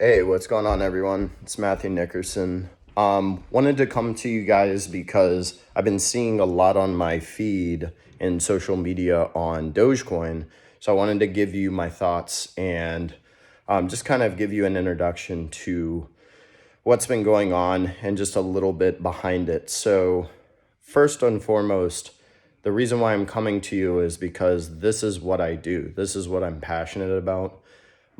Hey, what's going on, everyone? It's Matthew Nickerson. Wanted to come to you guys because I've been seeing a lot on my feed in social media on Dogecoin. So I wanted to give you my thoughts and just kind of give you an introduction to what's been going on and just a little bit behind it. So first and foremost, the reason why I'm coming to you is because this is what I do. This is what I'm passionate about.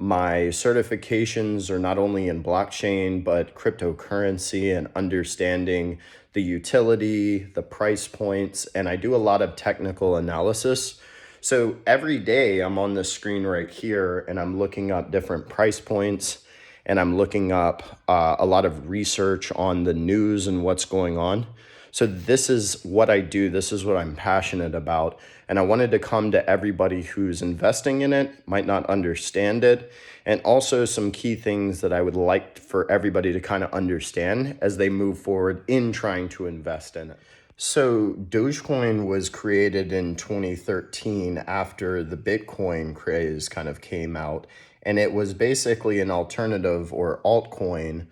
My certifications are not only in blockchain, but cryptocurrency and understanding the utility, the price points, and I do a lot of technical analysis. So every day I'm on this screen right here and I'm looking up different price points and I'm looking up a lot of research on the news and what's going on. So this is what I do. This is what I'm passionate about. And I wanted to come to everybody who's investing in it, might not understand it, and also some key things that I would like for everybody to kind of understand as they move forward in trying to invest in it. So Dogecoin was created in 2013 after the Bitcoin craze kind of came out. And it was basically an alternative or altcoin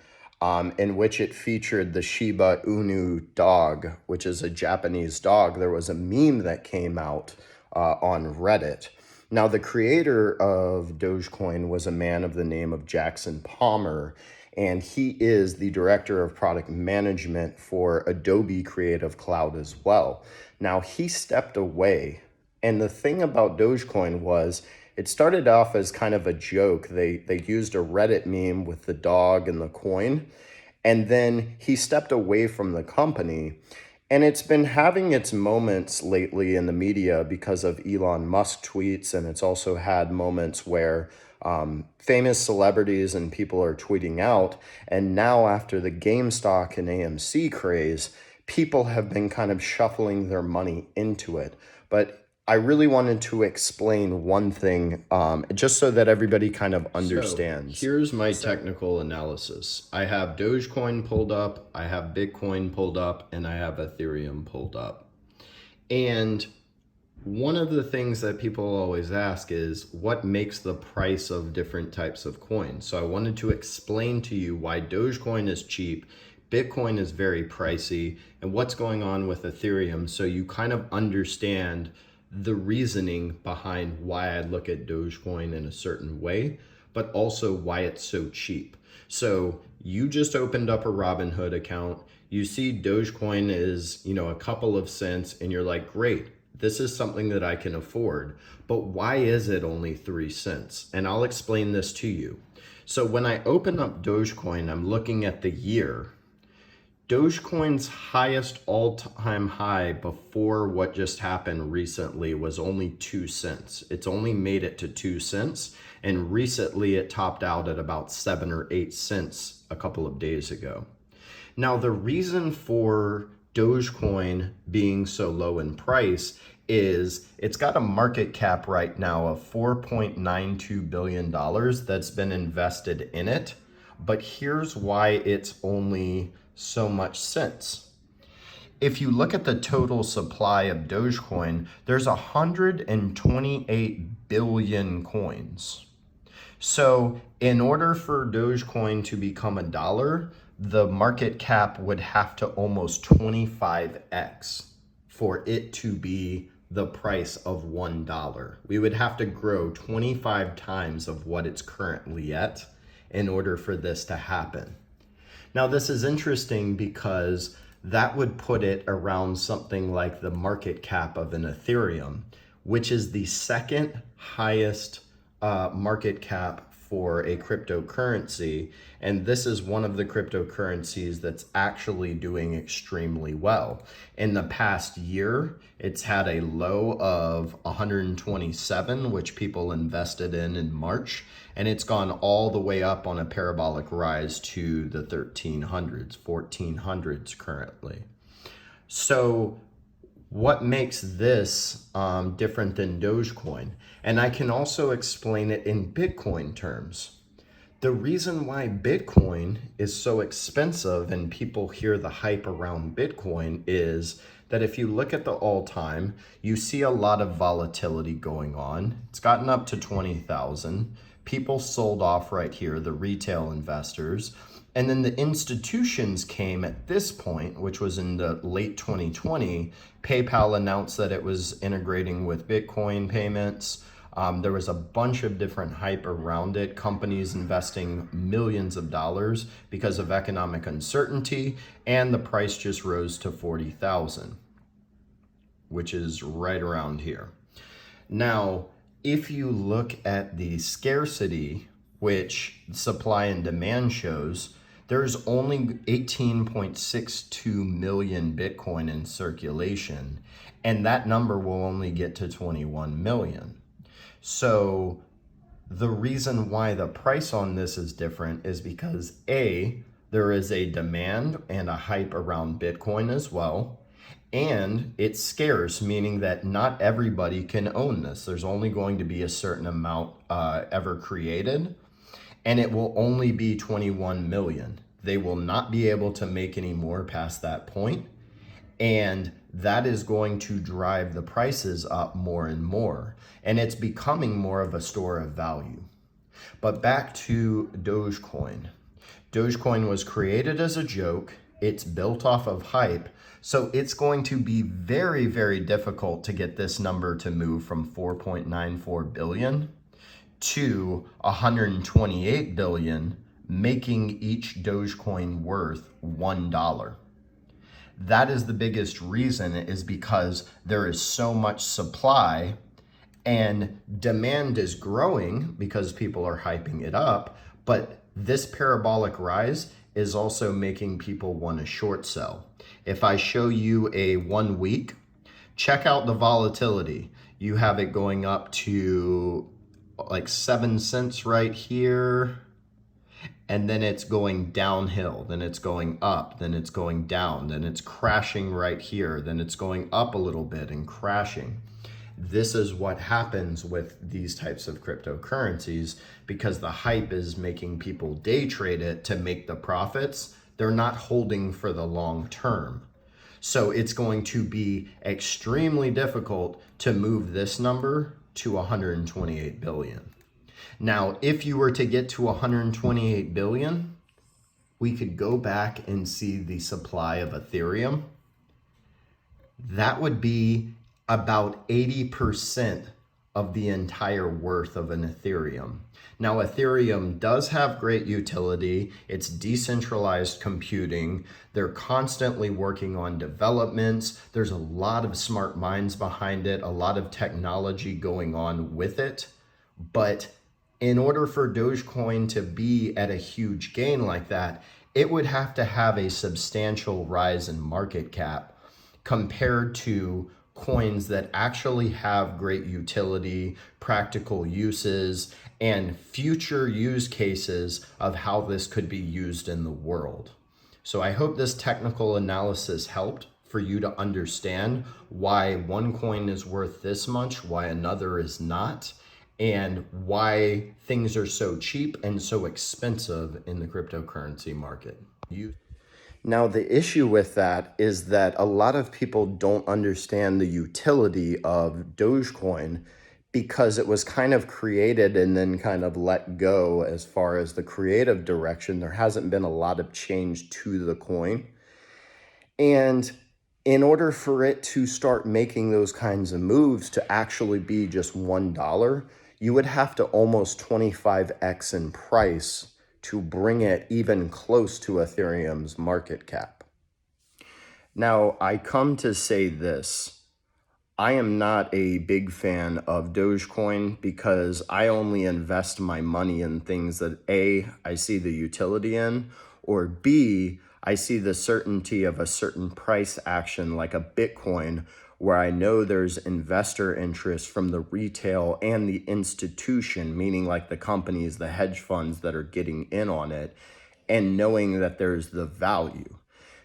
in which it featured the Shiba Inu dog, which is a Japanese dog. There was a meme that came out on Reddit. Now, the creator of Dogecoin was a man of the name of Jackson Palmer, and he is the director of product management for Adobe Creative Cloud as well. Now, he stepped away, and the thing about Dogecoin was it started off as kind of a joke. They used a Reddit meme with the dog and the coin, and then he stepped away from the company. And it's been having its moments lately in the media because of Elon Musk tweets, and it's also had moments where famous celebrities and people are tweeting out. And now after the GameStop and AMC craze, people have been kind of shuffling their money into it. But I really wanted to explain one thing just so that everybody kind of understands. So here's my technical analysis. I have Dogecoin pulled up, I have Bitcoin pulled up, and I have Ethereum pulled up. And one of the things that people always ask is what makes the price of different types of coins? So I wanted to explain to you why Dogecoin is cheap, Bitcoin is very pricey, and what's going on with Ethereum so you kind of understand the reasoning behind why I look at Dogecoin in a certain way, but also why it's so cheap. So you just opened up a Robinhood account, you see Dogecoin is, a couple of cents, and you're like, great, this is something that I can afford, but why is it only 3 cents? And I'll explain this to you. So when I open up Dogecoin, I'm looking at the year. Dogecoin's highest all-time high before what just happened recently was only 2 cents. It's only made it to 2 cents, and recently it topped out at about 7 or 8 cents a couple of days ago. Now, the reason for Dogecoin being so low in price is it's got a market cap right now of $4.92 billion that's been invested in it, but here's why it's only so much cents. If you look at the total supply of Dogecoin, there's 128 billion coins. So in order for Dogecoin to become $1, the market cap would have to almost 25x for it to be the price of $1. We would have to grow 25 times of what it's currently at in order for this to happen. Now, this is interesting because that would put it around something like the market cap of an Ethereum, which is the second highest market cap for a cryptocurrency. And this is one of the cryptocurrencies that's actually doing extremely well. In the past year, it's had a low of 127, which people invested in March, and it's gone all the way up on a parabolic rise to the 1300s, 1400s currently. So what makes this different than Dogecoin? And I can also explain it in Bitcoin terms. The reason why Bitcoin is so expensive and people hear the hype around Bitcoin is that if you look at the all-time, you see a lot of volatility going on. It's gotten up to 20,000. People sold off right here, the retail investors. And then the institutions came at this point, which was in the late 2020. PayPal announced that it was integrating with Bitcoin payments. There was a bunch of different hype around it, companies investing millions of dollars because of economic uncertainty, and the price just rose to 40,000, which is right around here. Now, if you look at the scarcity, which supply and demand shows, there's only 18.62 million Bitcoin in circulation, and that number will only get to 21 million. So the reason why the price on this is different is because A, there is a demand and a hype around Bitcoin as well, and it's scarce, meaning that not everybody can own this. There's only going to be a certain amount ever created, and it will only be 21 million. They will not be able to make any more past that point, and that is going to drive the prices up more and more. And it's becoming more of a store of value. But back to Dogecoin. Dogecoin was created as a joke. It's built off of hype. So it's going to be very, very difficult to get this number to move from 4.94 billion to 128 billion, making each Dogecoin worth $1. That is the biggest reason, is because there is so much supply and demand is growing because people are hyping it up. But this parabolic rise is also making people want to short sell. If I show you a 1 week, check out the volatility. You have it going up to like 7 cents right here. And then it's going downhill, then it's going up, then it's going down, then it's crashing right here, then it's going up a little bit and crashing. This is what happens with these types of cryptocurrencies, because the hype is making people day trade it to make the profits. They're not holding for the long term. So it's going to be extremely difficult to move this number to 128 billion. Now, if you were to get to 128 billion, we could go back and see the supply of Ethereum. That would be about 80% of the entire worth of an Ethereum. Now, Ethereum does have great utility. It's decentralized computing. They're constantly working on developments. There's a lot of smart minds behind it, a lot of technology going on with it. But in order for Dogecoin to be at a huge gain like that, it would have to have a substantial rise in market cap compared to coins that actually have great utility, practical uses, and future use cases of how this could be used in the world. So I hope this technical analysis helped for you to understand why one coin is worth this much, why another is not, and why things are so cheap and so expensive in the cryptocurrency market. Now, the issue with that is that a lot of people don't understand the utility of Dogecoin, because it was kind of created and then kind of let go as far as the creative direction. There hasn't been a lot of change to the coin. And in order for it to start making those kinds of moves to actually be just $1, you would have to almost 25x in price to bring it even close to Ethereum's market cap. Now, I come to say this. I am not a big fan of Dogecoin because I only invest my money in things that A, I see the utility in, or B, I see the certainty of a certain price action like a Bitcoin, where I know there's investor interest from the retail and the institution, meaning like the companies, the hedge funds that are getting in on it, and knowing that there's the value.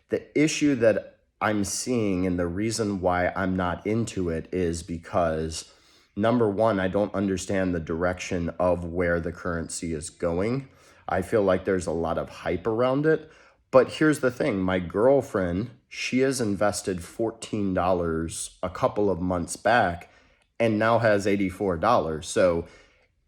The issue that I'm seeing, and the reason why I'm not into it, is because number one, I don't understand the direction of where the currency is going. I feel like there's a lot of hype around it, But here's the thing, my girlfriend, she has invested $14 a couple of months back and now has $84. So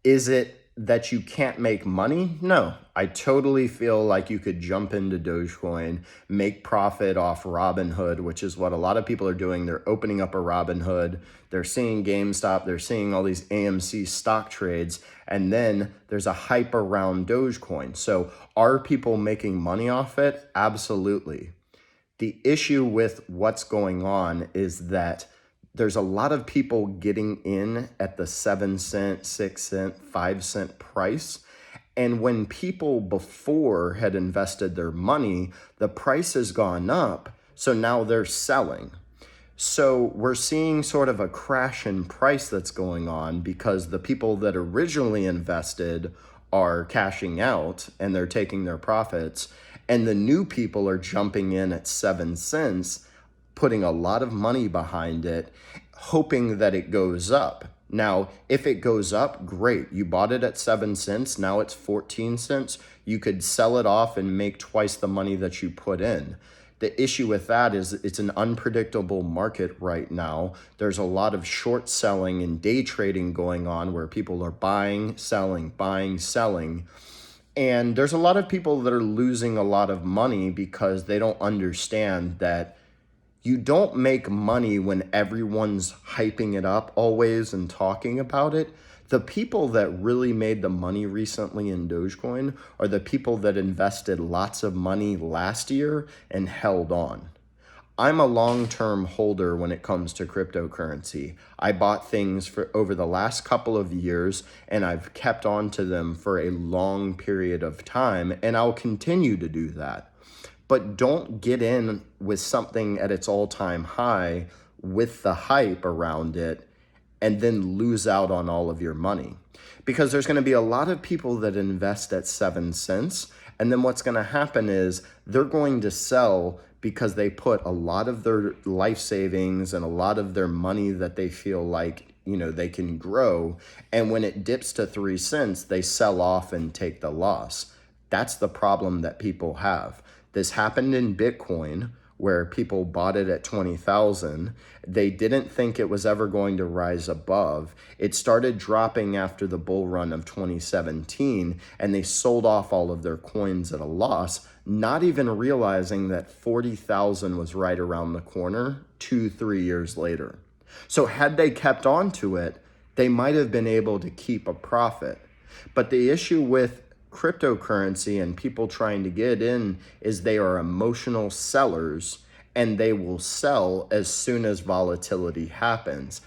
is it that you can't make money? No, I totally feel like you could jump into Dogecoin, make profit off Robinhood, which is what a lot of people are doing. They're opening up a Robinhood. They're seeing GameStop. They're seeing all these AMC stock trades. And then there's a hype around Dogecoin. So are people making money off it? Absolutely. The issue with what's going on is that there's a lot of people getting in at the 7 cent, 6 cent, 5 cent price. And when people before had invested their money, the price has gone up. So now they're selling. So we're seeing sort of a crash in price that's going on because the people that originally invested are cashing out and they're taking their profits. And the new people are jumping in at 7 cents, putting a lot of money behind it, hoping that it goes up. Now, if it goes up, great. You bought it at 7 cents, now it's 14 cents. You could sell it off and make twice the money that you put in. The issue with that is it's an unpredictable market right now. There's a lot of short selling and day trading going on where people are buying, selling, buying, selling. And there's a lot of people that are losing a lot of money because they don't understand that you don't make money when everyone's hyping it up always and talking about it. The people that really made the money recently in Dogecoin are the people that invested lots of money last year and held on. I'm a long-term holder when it comes to cryptocurrency. I bought things for over the last couple of years and I've kept on to them for a long period of time, and I'll continue to do that. But don't get in with something at its all-time high with the hype around it and then lose out on all of your money. Because there's going to be a lot of people that invest at 7 cents, and then what's going to happen is they're going to sell because they put a lot of their life savings and a lot of their money that they feel like, they can grow. And when it dips to 3 cents, they sell off and take the loss. That's the problem that people have. This happened in Bitcoin where people bought it at 20,000. They didn't think it was ever going to rise above. It started dropping after the bull run of 2017, and they sold off all of their coins at a loss, not even realizing that 40,000 was right around the corner 2-3 years later. So had they kept on to it, they might have been able to keep a profit. But the issue with cryptocurrency and people trying to get in is they are emotional sellers and they will sell as soon as volatility happens.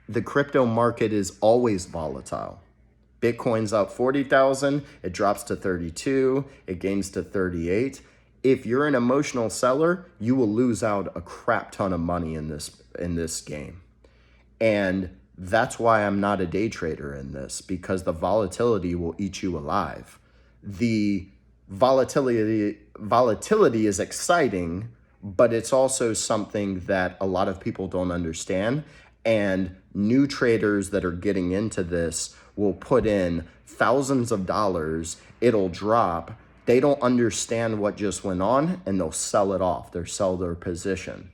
The crypto market is always volatile. Bitcoin's up 40,000, it drops to 32, it gains to 38. If you're an emotional seller, you will lose out a crap ton of money in this game. And that's why I'm not a day trader in this, because the volatility will eat you alive. The volatility is exciting, but it's also something that a lot of people don't understand. And new traders that are getting into this will put in thousands of dollars, it'll drop. They don't understand what just went on and they'll sell it off. They'll sell their position.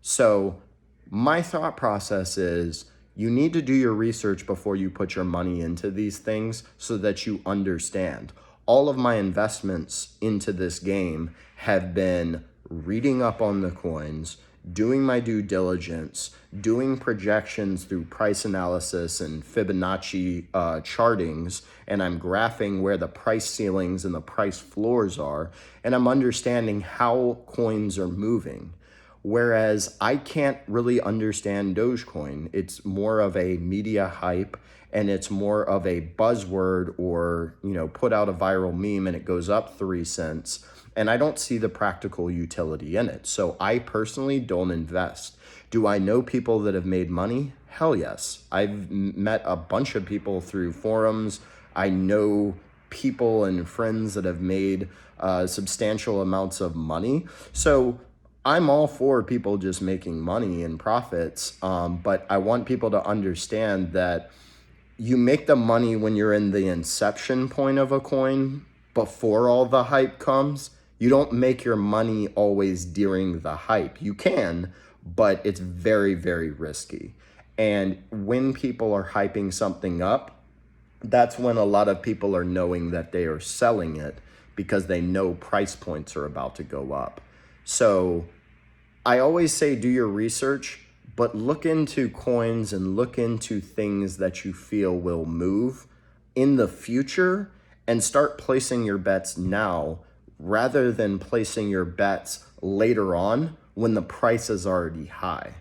So my thought process is you need to do your research before you put your money into these things so that you understand. All of my investments into this game have been reading up on the coins, doing my due diligence, doing projections through price analysis and Fibonacci chartings, and I'm graphing where the price ceilings and the price floors are, and I'm understanding how coins are moving. Whereas I can't really understand Dogecoin. It's more of a media hype, and it's more of a buzzword, or, put out a viral meme and it goes up 3 cents. And I don't see the practical utility in it. So I personally don't invest. Do I know people that have made money? Hell yes. I've met a bunch of people through forums. I know people and friends that have made substantial amounts of money. So I'm all for people just making money and profits, but I want people to understand that you make the money when you're in the inception point of a coin before all the hype comes. You don't make your money always during the hype. You can, but it's very, very risky. And when people are hyping something up, that's when a lot of people are knowing that they are selling it because they know price points are about to go up. So I always say do your research, but look into coins and look into things that you feel will move in the future and start placing your bets now rather than placing your bets later on when the price is already high.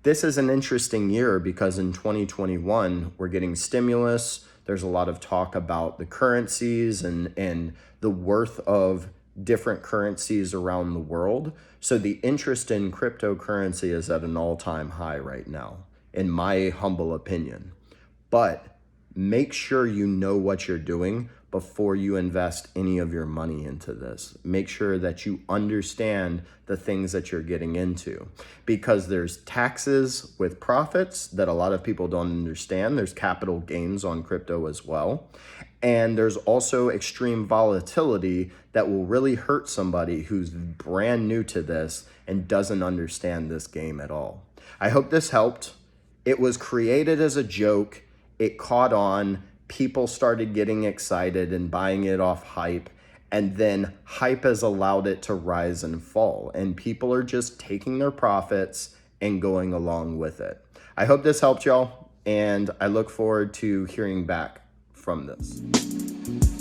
This is an interesting year because in 2021, we're getting stimulus. There's a lot of talk about the currencies and the worth of different currencies around the world. So the interest in cryptocurrency is at an all-time high right now, in my humble opinion. But make sure you know what you're doing before you invest any of your money into this. Make sure that you understand the things that you're getting into, because there's taxes with profits that a lot of people don't understand. There's capital gains on crypto as well. And there's also extreme volatility that will really hurt somebody who's brand new to this and doesn't understand this game at all. I hope this helped. It was created as a joke. It caught on. People started getting excited and buying it off hype. And then hype has allowed it to rise and fall. And people are just taking their profits and going along with it. I hope this helped y'all. And I look forward to hearing back from this.